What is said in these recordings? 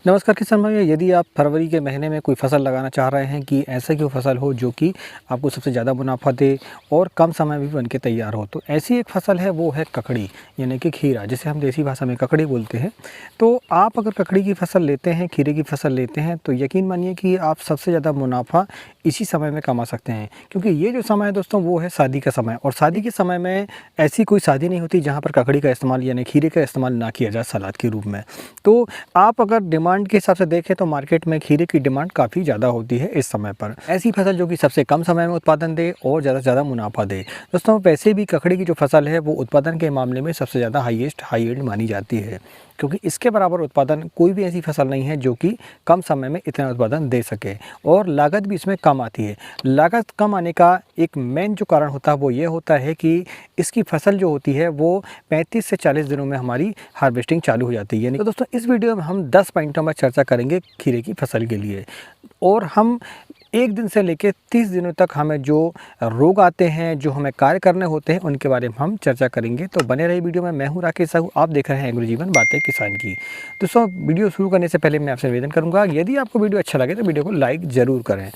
नमस्कार किसान भाइयों, यदि आप फरवरी के महीने में कोई फसल लगाना चाह रहे हैं कि ऐसे की फसल हो जो कि आपको सबसे ज़्यादा मुनाफा दे और कम समय में भी बन के तैयार हो, तो ऐसी एक फसल है वो है ककड़ी यानी कि खीरा, जिसे हम देसी भाषा में ककड़ी बोलते हैं। तो आप अगर ककड़ी की फसल लेते हैं, खीरे की फसल लेते हैं, तो यकीन मानिए कि आप सबसे ज़्यादा मुनाफा इसी समय में कमा सकते हैं, क्योंकि ये जो समय है दोस्तों वो है शादी का समय। और शादी के समय में ऐसी कोई शादी नहीं होती जहाँ पर ककड़ी का इस्तेमाल यानी खीरे का इस्तेमाल ना किया जाए सलाद के रूप में। तो आप अगर डिमांड के हिसाब से देखें तो मार्केट में खीरे की डिमांड काफ़ी ज़्यादा होती है इस समय पर। ऐसी फसल जो कि सबसे कम समय में उत्पादन दे और ज़्यादा से ज़्यादा मुनाफा दे। दोस्तों वैसे भी ककड़ी की जो फसल है वो उत्पादन के मामले में सबसे ज़्यादा हाई यील्ड मानी जाती है, क्योंकि इसके बराबर उत्पादन कोई भी ऐसी फसल नहीं है जो कि कम समय में इतना उत्पादन दे सके, और लागत भी इसमें कम आती है। लागत कम आने का एक मेन जो कारण होता है वो ये होता है कि इसकी फसल जो होती है वो 35 से 40 दिनों में हमारी हार्वेस्टिंग चालू हो जाती है। यानी तो दोस्तों इस वीडियो में हम 10 पॉइंटों में चर्चा करेंगे खीरे की फसल के लिए, और हम 1 दिन से लेकर 30 दिनों तक हमें जो रोग आते हैं, जो हमें कार्य करने होते हैं, उनके बारे में हम चर्चा करेंगे। तो बने रही वीडियो में। मैं हूं राकेश साहू, आप देख रहे हैं एग्रो जीवन बातें किसान की। दोस्तों वीडियो शुरू करने से पहले मैं आपसे निवेदन करूंगा, यदि आपको वीडियो अच्छा लगे तो वीडियो को लाइक ज़रूर करें।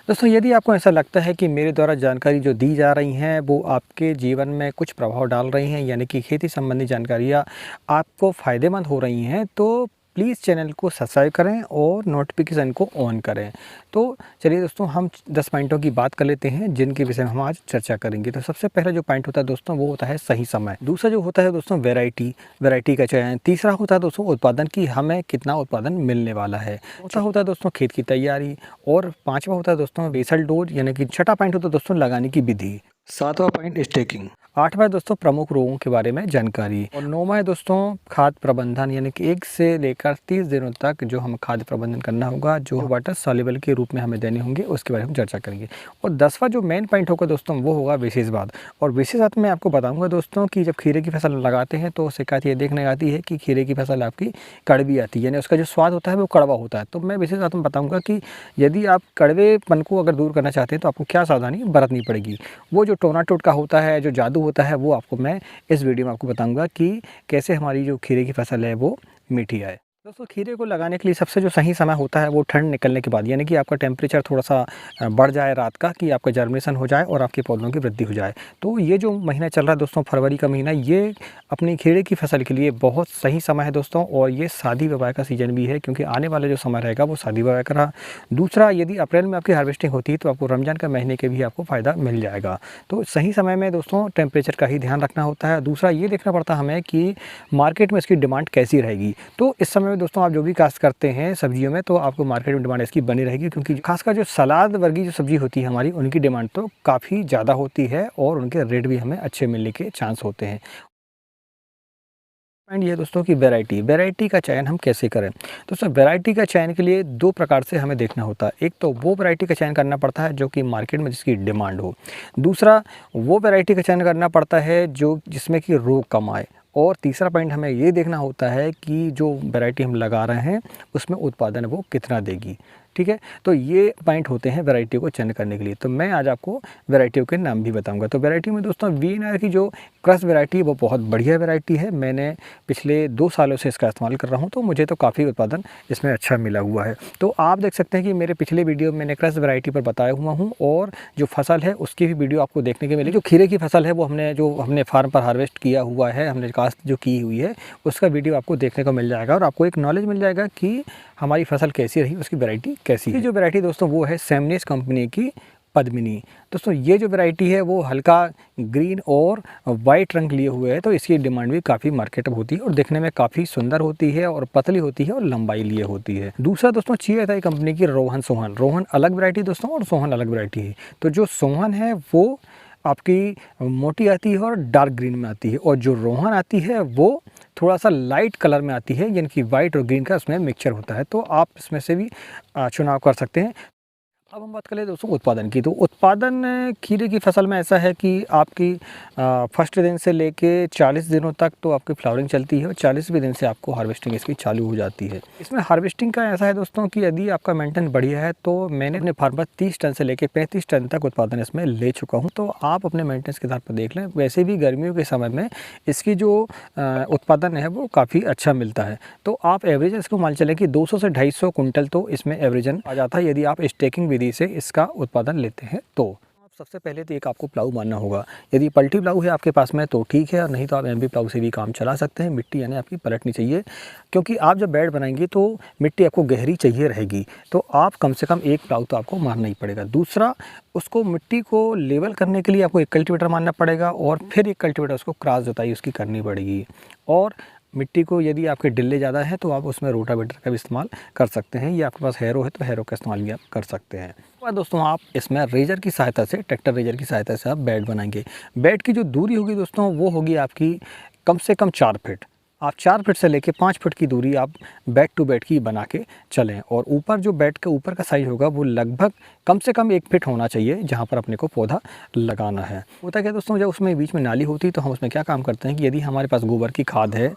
दोस्तों यदि आपको ऐसा लगता है कि मेरे द्वारा जानकारी जो दी जा रही हैं वो आपके जीवन में कुछ प्रभाव डाल रही हैं, यानी कि खेती संबंधी जानकारियाँ आपको फ़ायदेमंद हो रही हैं, तो प्लीज़ चैनल को सब्सक्राइब करें और नोटिफिकेशन को ऑन करें। तो चलिए दोस्तों हम 10 पॉइंटों की बात कर लेते हैं जिनके विषय में हम आज चर्चा करेंगे। तो सबसे पहला जो पॉइंट होता है दोस्तों वो होता है सही समय। दूसरा जो होता है दोस्तों वैरायटी का चयन। तीसरा होता है दोस्तों उत्पादन की हमें कितना उत्पादन मिलने वाला है। चौथा होता है दोस्तों खेत की तैयारी, और पाँचवा होता है दोस्तों बेसल डोज यानी कि छठा पॉइंट होता है दोस्तों लगाने की विधि। सातवां पॉइंट स्टेकिंग। आठवां दोस्तों प्रमुख रोगों के बारे में जानकारी। और नौवां है दोस्तों खाद प्रबंधन, यानी कि 1 से लेकर 30 दिनों तक जो हम खाद प्रबंधन करना होगा, जो वाटर सॉल्युबल के रूप में हमें देने होंगे, उसके बारे में चर्चा करेंगे। और 10वां जो मेन पॉइंट होगा दोस्तों वो होगा विशेष बात। और विशेष बात में आपको बताऊंगा दोस्तों कि जब खीरे की फसल लगाते हैं तो शिकायत ये देखने आती है कि खीरे की फसल आपकी कड़वी आती है, यानी उसका जो स्वाद होता है वो कड़वा होता है। तो मैं विशेष बात में बताऊँगा कि यदि आप कड़वेपन को अगर दूर करना चाहते हैं तो आपको क्या सावधानी बरतनी पड़ेगी। वो जो टोना टोटका होता है, जो जादू होता है, वो आपको मैं इस वीडियो में आपको बताऊंगा कि कैसे हमारी जो खीरे की फसल है वो मीठी आए। दोस्तों खीरे को लगाने के लिए सबसे जो सही समय होता है वो ठंड निकलने के बाद, यानी कि आपका टेम्परेचर थोड़ा सा बढ़ जाए रात का, कि आपका जर्मिनेशन हो जाए और आपके पौधों की वृद्धि हो जाए। तो ये जो महीना चल रहा है दोस्तों फरवरी का महीना, ये अपनी खीरे की फसल के लिए बहुत सही समय है दोस्तों। और ये शादी विवाह का सीजन भी है, क्योंकि आने वाला जो समय रहेगा वो शादी विवाह का रहा। दूसरा, यदि अप्रैल में आपकी हार्वेस्टिंग होती है तो आपको रमजान का महीने के भी आपको फ़ायदा मिल जाएगा। तो सही समय में दोस्तों टेम्परेचर का ही ध्यान रखना होता है। दूसरा ये देखना पड़ता है हमें कि मार्केट में इसकी डिमांड कैसी रहेगी। तो इस समय में दोस्तों आप जो भी काश्त करते हैं सब्जियों में, तो आपको मार्केट में डिमांड इसकी बनी रहेगी, क्योंकि खासकर जो सलाद वर्गीय जो सब्जी होती है हमारी, उनकी डिमांड तो काफ़ी ज़्यादा होती है और उनके रेट भी हमें अच्छे मिलने के चांस होते हैं। एंड ये दोस्तों की वैरायटी का चयन हम कैसे करें। दोस्तों वैरायटी का चयन के लिए 2 प्रकार से हमें देखना होता है। एक तो वो वैरायटी का चयन करना पड़ता है जो कि मार्केट में जिसकी डिमांड हो। दूसरा वो वैरायटी का चयन करना पड़ता है जो जिसमें कि रोग कम आए। और तीसरा पॉइंट हमें ये देखना होता है कि जो वैरायटी हम लगा रहे हैं उसमें उत्पादन वो कितना देगी। ठीक है, तो ये पॉइंट होते हैं वैरायटी को चयन करने के लिए। तो मैं आज आपको वैरायटियों के नाम भी बताऊंगा। तो वैरायटी में दोस्तों वीएनआर की जो क्रश वैरायटी है वो बहुत बढ़िया वैरायटी है। मैंने पिछले 2 सालों से इसका इस्तेमाल कर रहा हूँ, तो मुझे तो काफ़ी उत्पादन इसमें अच्छा मिला हुआ है। तो आप देख सकते हैं कि मेरे पिछले वीडियो में मैंने क्रश वैरायटी पर बताया हुआ हूँ, और जो फसल है उसकी भी वीडियो आपको देखने के मिलेगी। जो खीरे की फसल है वो हमने फार्म पर हार्वेस्ट किया हुआ है, हमने काश्त जो की हुई है, उसका वीडियो आपको देखने को मिल जाएगा, और आपको एक नॉलेज मिल जाएगा कि हमारी फसल कैसी रही, उसकी वैरायटी कैसी है। जो वैरायटी दोस्तों वो है सेमनेस कंपनी की पद्मिनी। दोस्तों ये जो वैरायटी है वो हल्का ग्रीन और वाइट रंग लिए हुए है, तो इसकी डिमांड भी काफ़ी मार्केट में होती है और देखने में काफ़ी सुंदर होती है और पतली होती है और लंबाई लिए होती है। दूसरा दोस्तों चीआईताई कंपनी की रोहन अलग वैरायटी दोस्तों और सोहन अलग वैरायटी है। तो जो सोहन है वो आपकी मोटी आती है और डार्क ग्रीन में आती है, और जो रोहन आती है वो थोड़ा सा लाइट कलर में आती है, यानी कि वाइट और ग्रीन का उसमें मिक्सचर होता है। तो आप इसमें से भी चुनाव कर सकते हैं। अब हम बात करें दोस्तों उत्पादन की। तो उत्पादन खीरे की फसल में ऐसा है कि आपकी फर्स्ट दिन से लेके 40 दिनों तक तो आपकी फ्लावरिंग चलती है और 40वें दिन से आपको हार्वेस्टिंग इसकी चालू हो जाती है। इसमें हार्वेस्टिंग का ऐसा है दोस्तों कि यदि आपका मेंटेन बढ़िया है तो मैंने अपने फार्म पर 30 टन से लेके 35 टन तक उत्पादन इसमें ले चुका हूँ। तो आप अपने मेंटेनेंस के आधार पर देख लें। वैसे भी गर्मियों के समय में इसकी जो उत्पादन है वो काफ़ी अच्छा मिलता है। तो आप एवरेज इसको मान चलें कि 200 से 250 कुंटल तो इसमें एवरेजन आ जाता है यदि आप स्टेकिंग विधि से इसका उत्पादन लेते हैं तो। सबसे पहले तो एक आपको प्लाऊ मानना होगा। यदि पलटी प्लाऊ है आपके पास में तो ठीक है, और नहीं तो आप एमवी प्लाऊ से भी काम चला सकते हैं। मिट्टी यानी आपकी पलटनी चाहिए, क्योंकि आप जब बेड बनाएंगे तो मिट्टी आपको गहरी चाहिए रहेगी। तो आप कम से कम एक प्लाऊ तो आपको मारना ही पड़ेगा। दूसरा, उसको मिट्टी को लेवल करने के लिए आपको एक कल्टीवेटर मारना पड़ेगा, और फिर एक कल्टीवेटर उसको क्रॉस जोताई उसकी करनी पड़ेगी। और मिट्टी को यदि आपके डिल्ले ज़्यादा है तो आप उसमें रोटावेटर का भी इस्तेमाल कर सकते हैं, या आपके पास हैरो है तो हैरो का इस्तेमाल भी आप कर सकते हैं। और दोस्तों आप इसमें रेजर की सहायता से, ट्रैक्टर रेजर की सहायता से आप बेड बनाएंगे। बेड की जो दूरी होगी दोस्तों वो होगी आपकी कम से कम 4 फीट। आप 4 फीट से लेके 5 फीट की दूरी आप बेड टू बेड की बना के चलें। और ऊपर जो बेड के ऊपर का साइज़ होगा वो लगभग कम से कम 1 फीट होना चाहिए, जहाँ पर अपने को पौधा लगाना है। होता क्या दोस्तों, जब उसमें बीच में नाली होती है तो हम उसमें क्या काम करते हैं कि यदि हमारे पास गोबर की खाद है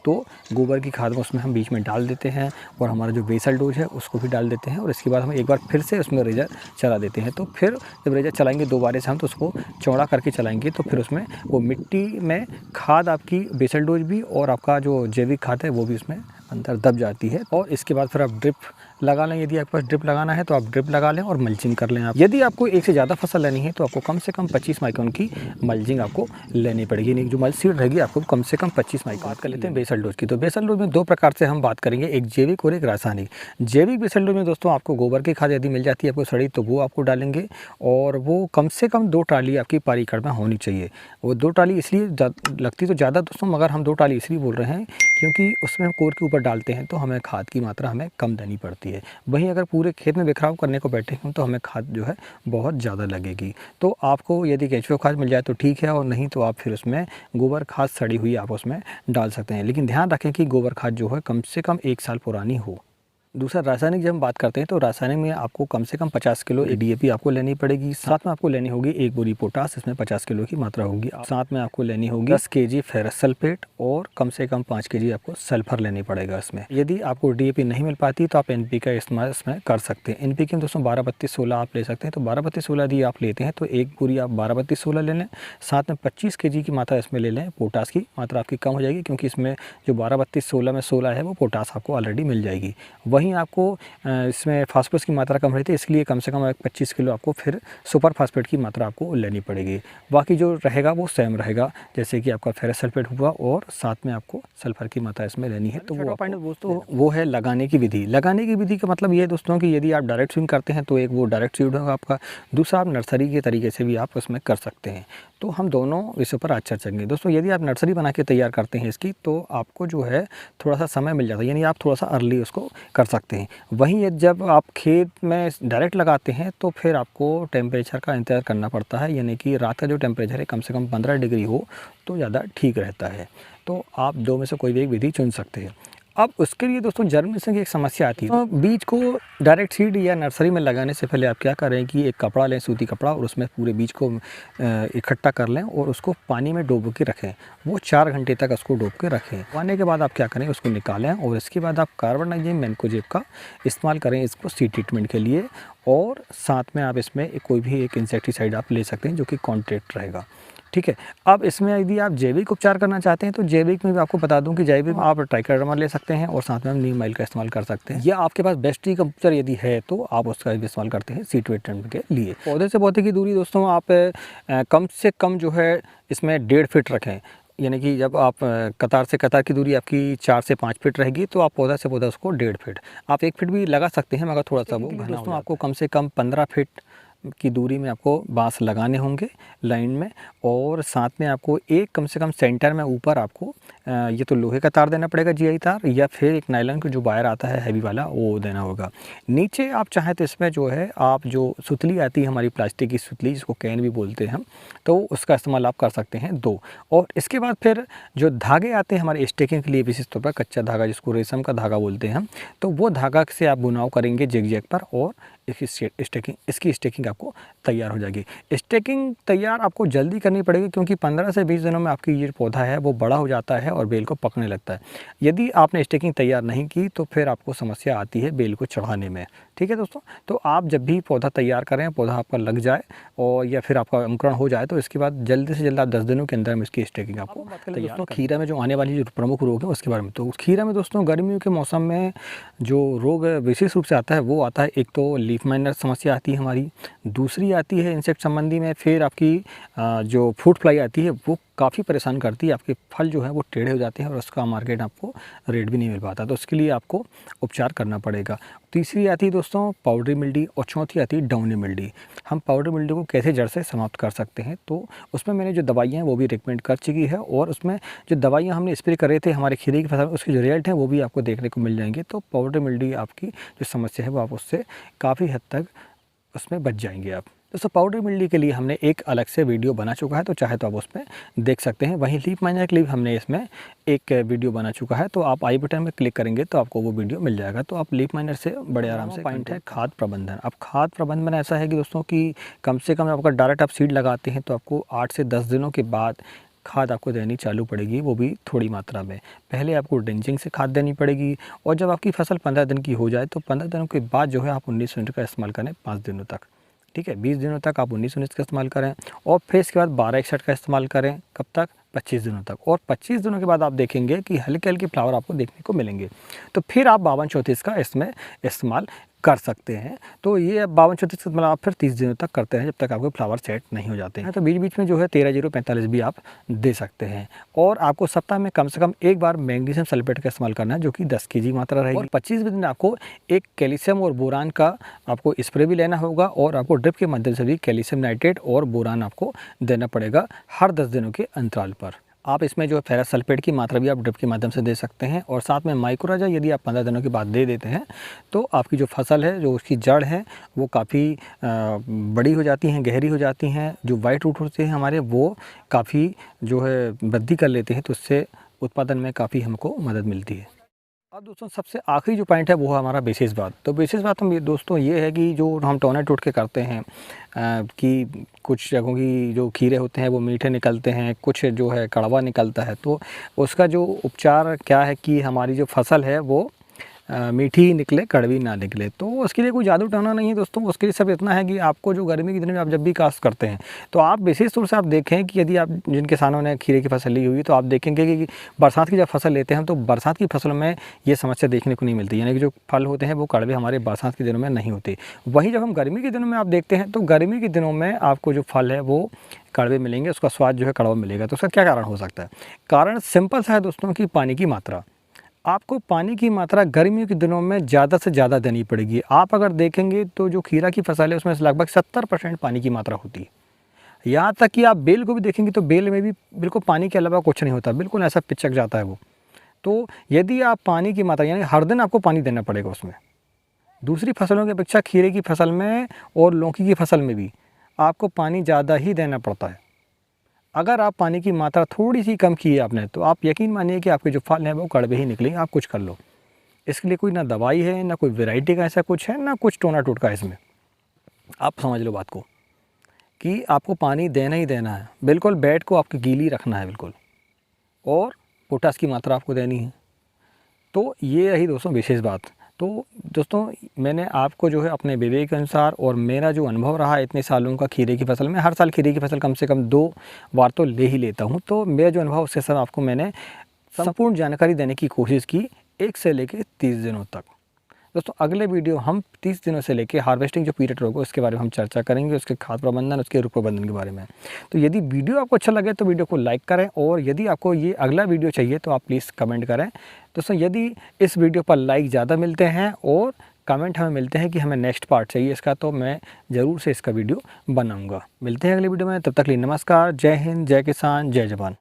तो गोबर की खाद को उसमें हम बीच में डाल देते हैं, और हमारा जो बेसल डोज है उसको भी डाल देते हैं, और इसके बाद हम एक बार फिर से उसमें रेजर चला देते हैं। तो फिर जब रेजर चलाएंगे दोबारा से हम, तो उसको चौड़ा करके चलाएंगे, तो फिर उसमें वो मिट्टी में खाद आपकी बेसल डोज भी और आपका जो जैविक खाद है वो भी उसमें अंदर दब जाती है। और इसके बाद फिर आप ड्रिप लगा लें। यदि आपके पास ड्रिप लगाना है तो आप ड्रिप लगा लें और मल्चिंग कर लें। आप यदि आपको एक से ज़्यादा फसल लेनी है तो आपको कम से कम 25 माइक्रोन की मल्चिंग आपको लेनी पड़ेगी। यानी जो मल्च सीड रहेगी आपको कम से कम 25 माइक्रोन। बात कर लेते हैं बेसल डोज की। तो बेसल डोज में 2 प्रकार से हम बात करेंगे, एक जैविक और एक रासायनिक। जैविक बेसल डोज में दोस्तों आपको गोबर की खाद यदि मिल जाती है आपको सड़ी, तो वो आपको डालेंगे, और वो कम से कम 2 ट्राली आपकी पारी खड़ में होनी चाहिए। वो 2 ट्राली इसलिए लगती तो ज़्यादा दोस्तों, मगर हम 2 ट्राली इसलिए बोल रहे हैं क्योंकि उसमें हम कोर के ऊपर डालते हैं तो हमें खाद की मात्रा हमें कम देनी पड़ती है। वहीं अगर पूरे खेत में बिखराव करने को बैठे हम तो हमें खाद जो है बहुत ज़्यादा लगेगी। तो आपको यदि केंचुआ खाद मिल जाए तो ठीक है, और नहीं तो आप फिर उसमें गोबर खाद सड़ी हुई आप उसमें डाल सकते हैं। लेकिन ध्यान रखें कि गोबर खाद जो है कम से कम 1 साल पुरानी हो। दूसरा रासायनिक जब हम बात करते हैं तो रासायनिक में आपको कम से कम 50 किलो डीएपी आपको लेनी पड़ेगी। साथ में आपको लेनी होगी 1 बोरी पोटास, इसमें 50 किलो की मात्रा होगी। साथ में आपको लेनी होगी 10 केजी फेरस सल्फेट, और कम से कम 5 केजी आपको सल्फर लेनी पड़ेगा इसमें। यदि आपको डीएपी नहीं मिल पाती तो आप एनपी का इस्तेमाल इसमें कर सकते हैं। एनपी के दोस्तों 12-32-16 आप ले सकते हैं। तो 12-32-16 यदि आप लेते हैं तो 1 बोरी आप 12-32-16 ले लें। साथ में 25 केजी की मात्रा इसमें ले लें। पोटास की मात्रा आपकी कम हो जाएगी, क्योंकि इसमें जो 12-32-16 में 16 है वो पोटास आपको ऑलरेडी मिल जाएगी। वहीं आपको इसमें फास्फोरस की मात्रा कम रहती है, इसलिए कम से कम 25 किलो आपको फिर सुपर फास्फेट की मात्रा आपको लेनी पड़ेगी। बाकी जो रहेगा वो सेम रहेगा, जैसे कि आपका फेरस सल्फेट हुआ, और साथ में आपको सल्फर की मात्रा इसमें लेनी है। तो वो पॉइंट दोस्तों वो है लगाने की विधि। लगाने की विधि का मतलब ये है दोस्तों कि यदि आप डायरेक्ट सीड करते हैं तो एक वो डायरेक्ट सीड होगा आपका, दूसरा आप नर्सरी के तरीके से भी आप उसमें कर सकते हैं। तो हम दोनों विषयों पर आज चर्चा करेंगे। दोस्तों यदि आप नर्सरी बना के तैयार करते हैं इसकी, तो आपको जो है थोड़ा सा समय मिल जाता है, यानी आप थोड़ा सा अर्ली उसको कर सकते हैं। वहीं जब आप खेत में डायरेक्ट लगाते हैं तो फिर आपको टेम्परेचर का इंतज़ार करना पड़ता है, यानी कि रात का जो टेम्परेचर है कम से कम 15 डिग्री हो तो ज़्यादा ठीक रहता है। तो आप 2 में से कोई भी एक विधि चुन सकते हैं। अब उसके लिए दोस्तों जर्मिनेशन की एक समस्या आती है। तो बीज को डायरेक्ट सीड या नर्सरी में लगाने से पहले आप क्या करें कि एक कपड़ा लें, सूती कपड़ा, और उसमें पूरे बीज को इकट्ठा कर लें और उसको पानी में डुबो के रखें। वो 4 घंटे तक उसको डुबो के रखें। पाने के बाद आप क्या करें, उसको निकालें, और इसके बाद आप कार्बोनाइजिम मैनकोजेब का इस्तेमाल करें इसको सीड ट्रीटमेंट के लिए। और साथ में आप इसमें कोई भी एक इंसेक्टिसाइड आप ले सकते हैं जो कि कॉन्ट्रैक्ट रहेगा, ठीक है। अब इसमें यदि आप जैविक उपचार करना चाहते हैं तो जैविक में भी आपको बता दूं कि जैविक में आप ट्राइकोडर्मा ले सकते हैं, और साथ में हम नीम ऑयल का इस्तेमाल कर सकते हैं। या आपके पास बेस्ट ट्री का उपचार यदि है तो आप उसका भी इस्तेमाल करते हैं सीड ट्रीटमेंट के लिए। पौधे से पौधे की दूरी दोस्तों आप कम से कम जो है इसमें 1.5 फीट रखें। यानी कि जब आप कतार से कतार की दूरी आपकी 4 से 5 फीट रहेगी तो आप पौधा से पौधा उसको 1.5 फीट, आप 1 फीट भी लगा सकते हैं, मगर थोड़ा सा वो घना। दोस्तों आपको कम से कम 15 फीट की दूरी में आपको बांस लगाने होंगे लाइन में, और साथ में आपको एक कम से कम सेंटर में ऊपर आपको ये तो लोहे का तार देना पड़ेगा, जीआई तार, या फिर एक नायलॉन का जो वायर आता है हैवी वाला वो देना होगा। नीचे आप चाहें तो इसमें जो है आप जो सुतली आती है हमारी प्लास्टिक की सुतली, जिसको कैन भी बोलते हैं हम, तो उसका इस्तेमाल आप कर सकते हैं 2। और इसके बाद फिर जो धागे आते हैं हमारे स्टेकिंग के लिए, विशेष तौर पर कच्चा धागा जिसको रेशम का धागा बोलते हैं हम, तो वो धागा से आप बुनाव करेंगे जिग-जैग पर और इसकी स्टेकिंग आपको तैयार हो जाएगी। स्टेकिंग तैयार आपको जल्दी करनी पड़ेगी क्योंकि 15 से 20 दिनों में आपकी ये पौधा है वो बड़ा हो जाता है और बेल को पकने लगता है। यदि आपने स्टेकिंग तैयार नहीं की तो फिर आपको समस्या आती है बेल को चढ़ाने में। ठीक है दोस्तों, तो आप जब भी पौधा तैयार करें, पौधा आपका लग जाए और या फिर आपका अंकुरण हो जाए, तो इसके बाद जल्दी से जल्द आप 10 दिनों के अंदर में इसकी स्टेकिंग आपको तैयार। दोस्तों खीरा में जो आने वाली जो प्रमुख रोग है उसके बारे में, तो खीरा में दोस्तों गर्मियों के मौसम में जो रोग विशेष रूप से आता है वो आता है, एक तो लीफ माइनर समस्या आती है हमारी, दूसरी आती है इंसेक्ट संबंधी में, फिर आपकी जो फ्रूट फ्लाई आती है वो काफ़ी परेशान करती है, आपके फल जो है वो टेढ़े हो जाते हैं और उसका मार्केट आपको रेट भी नहीं मिल पाता, तो उसके लिए आपको उपचार करना पड़ेगा। तीसरी आती है दोस्तों पाउडरी मिल्डी और चौथी आती है डाउनी मिल्डी। हम पाउडरी मिल्डी को कैसे जड़ से समाप्त कर सकते हैं, तो उसमें मैंने जो दवाइयाँ हैं वो भी रिकमेंड कर चुकी है और उसमें जो दवाइयाँ हमने स्प्रे करे थे हमारे खीरे की फसल में उसके जो रिजल्ट हैं वो भी आपको देखने को मिल जाएंगे। तो पाउडरी मिल्डी आपकी जो समस्या है वो आप उससे काफ़ी हद तक उसमें बच जाएंगे आप। दोस्तों पाउडर मिल्डी के लिए हमने एक अलग से वीडियो बना चुका है, तो चाहे तो आप उसमें देख सकते हैं। वहीं लीफ माइनर के लिए हमने इसमें एक वीडियो बना चुका है, तो आप आई बटन में क्लिक करेंगे तो आपको वो वीडियो मिल जाएगा। तो आप लीफ माइनर से बड़े आराम से। पॉइंट है खाद प्रबंधन। अब खाद प्रबंधन ऐसा है कि दोस्तों कि कम से कम आपका डायरेक्ट आप सीड लगाते हैं तो आपको 8 से 10 दिनों के बाद खाद आपको देनी चालू पड़ेगी, वो भी थोड़ी मात्रा में। पहले आपको ड्रिंचिंग से खाद देनी पड़ेगी और जब आपकी फसल 15 दिन की हो जाए तो 15 दिनों के बाद जो है आप 19 यूनिट का इस्तेमाल करें 5 दिनों तक। ठीक है, 20 दिनों तक आप 19 यूनिट का इस्तेमाल करें और फिर इसके बाद 1261 का इस्तेमाल करें। कब तक? 25 दिनों तक। और 25 दिनों के बाद आप देखेंगे कि हल्के हल्के फ्लावर आपको देखने को मिलेंगे, तो फिर आप 52-34 का इसमें इस्तेमाल कर सकते हैं। तो ये 52-34 का मतलब आप फिर 30 दिनों तक करते हैं जब तक आपके फ्लावर सेट नहीं हो जाते हैं। तो बीच बीच में जो है 13-0-45 भी आप दे सकते हैं। और आपको सप्ताह में कम से कम एक बार मैग्नीशियम सल्फेट का इस्तेमाल करना है जो कि 10 kg मात्रा रहेगी। और 25 दिन आपको एक कैल्शियम और बोरान का आपको स्प्रे भी लेना होगा और आपको ड्रिप के माध्यम से भी कैल्शियम नाइट्रेट और बोरान आपको देना पड़ेगा हर 10 दिनों के अंतराल पर। आप इसमें जो है फेरस सल्फेट की मात्रा भी आप ड्रिप के माध्यम से दे सकते हैं और साथ में माइक्रोराजा यदि आप 15 दिनों के बाद दे देते हैं तो आपकी जो फसल है, जो उसकी जड़ है, वो काफ़ी बड़ी हो जाती हैं, गहरी हो जाती हैं। जो वाइट रूट होते हैं हमारे वो काफ़ी जो है वृद्धि कर लेते हैं, तो उससे उत्पादन में काफ़ी हमको मदद मिलती है। अब दोस्तों सबसे आखिरी जो पॉइंट है वो है हमारा विशेष बात। तो विशेष बात हम ये दोस्तों ये है कि जो हम टोने टूट के करते हैं कि कुछ जगहों की जो खीरे होते हैं वो मीठे निकलते हैं, कुछ जो है कड़वा निकलता है, तो उसका जो उपचार क्या है कि हमारी जो फसल है वो मीठी निकले, कड़वी ना निकले। तो उसके लिए कोई जादू टोना नहीं है दोस्तों, उसके लिए सब इतना है कि आपको जो गर्मी के दिनों में आप जब भी काश्त करते हैं तो आप विशेष तौर से आप देखें कि यदि आप जिन किसानों ने खीरे की फसल ली हुई तो आप देखेंगे कि बरसात की जब फसल लेते हैं तो बरसात की फसलों में ये समस्या देखने को नहीं मिलती, यानी कि जो फल होते हैं वो कड़वे हमारे बरसात के दिनों में नहीं होते। वहीं जब हम गर्मी के दिनों में आप देखते हैं तो गर्मी के दिनों में आपको जो फल है वो कड़वे मिलेंगे, उसका स्वाद जो है कड़वा मिलेगा। तो उसका क्या कारण हो सकता है? कारण सिंपल सा है दोस्तों कि पानी की मात्रा। आपको पानी की मात्रा गर्मियों के दिनों में ज़्यादा से ज़्यादा देनी पड़ेगी। आप अगर देखेंगे तो जो खीरा की फसल है उसमें से लगभग 70% पानी की मात्रा होती है। यहाँ तक कि आप बेल को भी देखेंगे तो बेल में भी बिल्कुल पानी के अलावा कुछ नहीं होता, बिल्कुल ऐसा पिचक जाता है वो। तो यदि आप पानी की मात्रा यानी हर दिन आपको पानी देना पड़ेगा उसमें। दूसरी फसलों की अपेक्षा खीरे की फसल में और लौकी की फसल में भी आपको पानी ज़्यादा ही देना पड़ता है। अगर आप पानी की मात्रा थोड़ी सी कम की है आपने तो आप यकीन मानिए कि आपके जो फल हैं वो कड़वे ही निकलेंगे। आप कुछ कर लो, इसके लिए कोई ना दवाई है, ना कोई वैरायटी का ऐसा कुछ है, ना कुछ टोना टोटका है इसमें। आप समझ लो बात को कि आपको पानी देना ही देना है, बिल्कुल बेड को आपको गीली रखना है बिल्कुल, और पोटास की मात्रा आपको देनी है। तो ये रही दोस्तों विशेष बात। तो दोस्तों मैंने आपको जो है अपने विवेक के अनुसार और मेरा जो अनुभव रहा इतने सालों का खीरे की फसल में, हर साल खीरे की फसल कम से कम 2 बार तो ले ही लेता हूँ, तो मेरा जो अनुभव उसके साथ आपको मैंने संपूर्ण जानकारी देने की कोशिश की 1 से लेकर 30 दिनों तक। दोस्तों अगले वीडियो हम 30 दिनों से लेकर हार्वेस्टिंग जो पीरियड होगा उसके बारे में हम चर्चा करेंगे, उसके खाद प्रबंधन, उसके रूप प्रबंधन के बारे में। तो यदि वीडियो आपको अच्छा लगे तो वीडियो को लाइक करें और यदि आपको ये अगला वीडियो चाहिए तो आप प्लीज़ कमेंट करें। दोस्तों यदि इस वीडियो पर लाइक ज़्यादा मिलते हैं और कमेंट हमें मिलते हैं कि हमें नेक्स्ट पार्ट चाहिए इसका, तो मैं ज़रूर से इसका वीडियो बनाऊँगा। मिलते हैं अगले वीडियो में, तब तक के लिए नमस्कार, जय हिंद, जय किसान, जय जवान।